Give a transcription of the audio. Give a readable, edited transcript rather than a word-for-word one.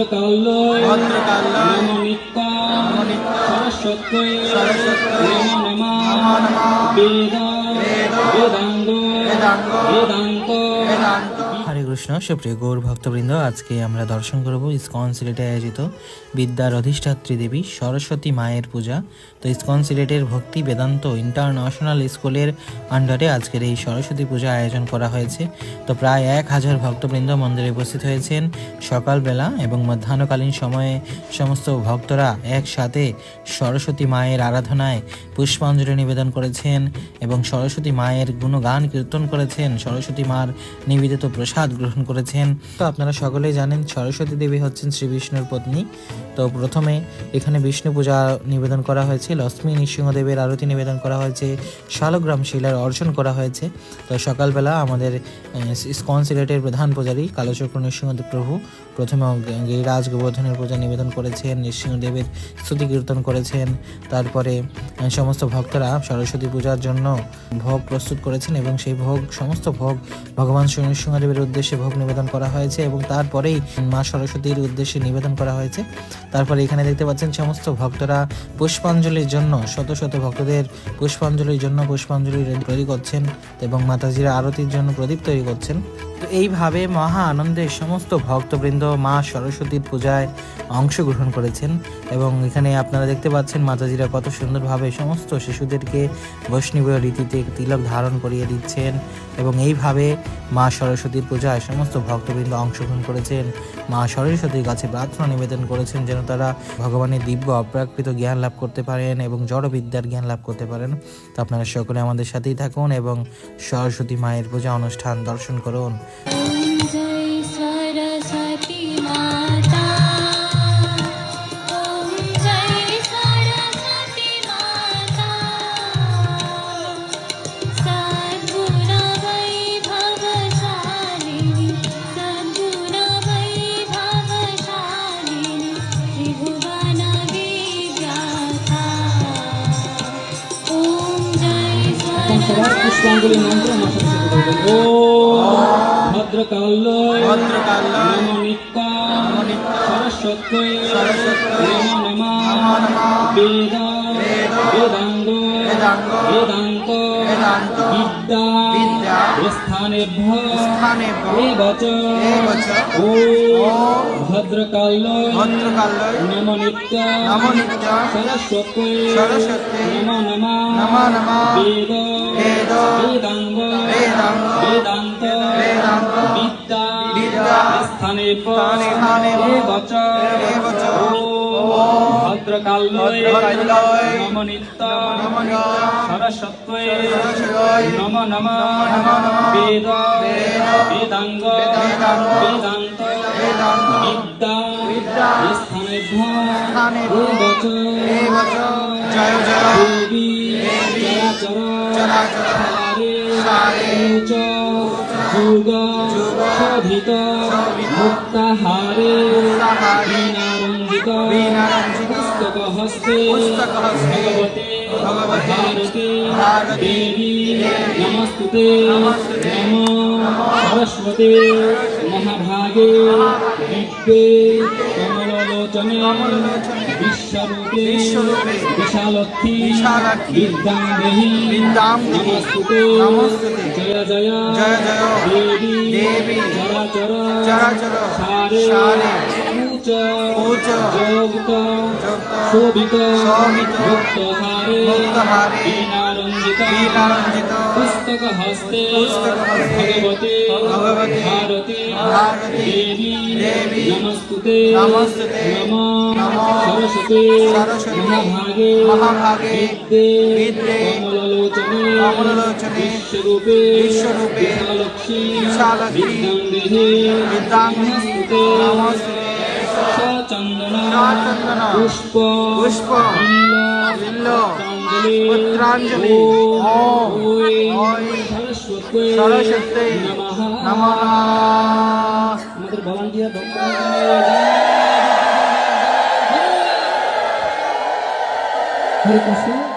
ভদ্রকাল্যৈ নমো সরস্বত্যৈ নমো নমঃ বেদ বেদাঙ্গ বেদান্ত। হরে কৃষ্ণ। সুপ্রিয় গৌর ভক্তবৃন্দ, আজকে আমরা দর্শন করব ইসকন সিলেটে আয়োজিত বিদ্যার অধিষ্ঠাত্রী দেবী সরস্বতী মায়ের পূজা। তো ইসকন সিলেটের ভক্তি বেদান্ত ইন্টারন্যাশনাল স্কুলের আন্ডারে আজকের এই সরস্বতী পূজা আয়োজন করা হয়েছে। তো প্রায় 1000 ভক্তবৃন্দ মন্দিরে উপস্থিত হয়েছেন সকালবেলা এবং মধ্যাহ্নকালীন সময়ে সমস্ত ভক্তরা একসাথে সরস্বতী মায়ের আরাধনায় পুষ্পাঞ্জলি নিবেদন করেছেন এবং সরস্বতী মায়ের গুণগান কীর্তন করেছেন, সরস্বতী মার নিবেদিত প্রসাদ গ্রহণ করেছেন। তো আপনারা সকলেই জানেন সরস্বতী দেবী হচ্ছেন শ্রী বিষ্ণুর পত্নী। তো প্রথমে এখানে বিষ্ণু পূজা নিবেদন করা হয়েছে, লক্ষ্মী নৃসিংহদেবের আরতি নিবেদন করা হয়েছে, শালগ্রাম শিলার অর্জন করা হয়েছে। তো সকালবেলা আমাদের ইসকন সিলেটের প্রধান পূজারী কালচক্র নৃসিংহদেব প্রভু প্রথমে গিরিরাজ গোবর্ধনের পূজা নিবেদন করেছেন, নৃসিংহদেবের স্তুতি কীর্তন করেছেন। তারপরে সমস্ত ভক্তরা সরস্বতী পূজার জন্য ভোগ প্রস্তুত করেছেন এবং সেই ভোগ সমস্ত ভোগ ভগবান শ্রী নৃসিংহদেবের উদ্দেশ্যে ভোগ নিবেদন করা হয়েছে এবং তারপরেই মা সরস্বতীর উদ্দেশ্যে নিবেদন করা হয়েছে। তারপরে এখানে দেখতে পাচ্ছেন সমস্ত ভক্তরা পুষ্পাঞ্জলির জন্য শত শত ভক্তদের পুষ্পাঞ্জলির জন্য পুষ্পাঞ্জলি তৈরি করছেন এবং মাতাজির আরতির জন্য প্রদীপ তৈরি করছেন। তো এইভাবে মহা আনন্দের সমস্ত ভক্তবৃন্দ মা সরস্বতীর পূজায় অংশগ্রহণ করেছেন এবং এখানে আপনারা দেখতে পাচ্ছেন মাতাজিরা কত সুন্দরভাবে সমস্ত শিশুদেরকে বৈষ্ণবীয় রীতিতে তিলক ধারণ করিয়ে দিচ্ছেন এবং এইভাবে মা সরস্বতীর পূজায় সমস্ত ভক্তবৃন্দ অংশগ্রহণ করেছেন। মা সরস্বতীর কাছে প্রার্থনা নিবেদন করেছেন যেন তারা ভগবানের দিব্য অপ্রাকৃত জ্ঞান লাভ করতে পারেন এবং জড়বিদ্যার জ্ঞান লাভ করতে পারেন। তো আপনারা সকলে আমাদের সাথেই থাকুন এবং সরস্বতী মায়ের পূজা অনুষ্ঠান দর্শন করুন। সবার পুষ্পাঞ্জলি মন্ত্র মা সরস্বতী বলবেন। ও ভদ্রকাল্যৈ নমো সরস্বত্যৈ নমো নমঃ বেদ বেদাঙ্গ বেদান্ত বিদ্যা স্থানেভ্যঃ এবচ। ও ভদ্রকাল্যৈ নমো সরস্বত্যৈ নমো নমঃ বেদ বেদাঙ্গ বেদান্ত বিদ্যা স্থানেভ্যঃ এবচ। ও ভদ্রকাল্যৈ নমো সরস্বত্যৈ নমো নমঃ বেদ বেদাঙ্গ বেদান্ত বিদ্যা স্থানেভ্যঃ এবচ। জয় জয় দেবী চরাচর যুগ শোভিত মুক্তাহারে বীণারঞ্জিত পুস্তক হস্তে ভগবতে ভারতে দেবী নমস্তুতে। নমো সরস্বতী মহাভাগে দিব্যে কমললোচনে বিশ্বরূপে বিশালক্ষী বিদ্যাং দেহি নমস্তুতে। জয় জয় দেবী চরাচর সারে উচ্চ যোগিত শোভিত মুক্তহারে বীণারঞ্জিত পুস্তক হস্তে ভগবতে ভারতে দেবী নমস্তুতে। নমো সরস্বতী মহাভাগে বিদ্যে কমললোচনে বিশ্বরূপে বিশালক্ষী বিদ্যাং দেহি নমস্তুতে। চন্দন পুষ্প পুত্রাঞ্জলি সরস্বতী নমঃ। আমাদের ভলান্টিয়ার হরে কৃষ্ণ।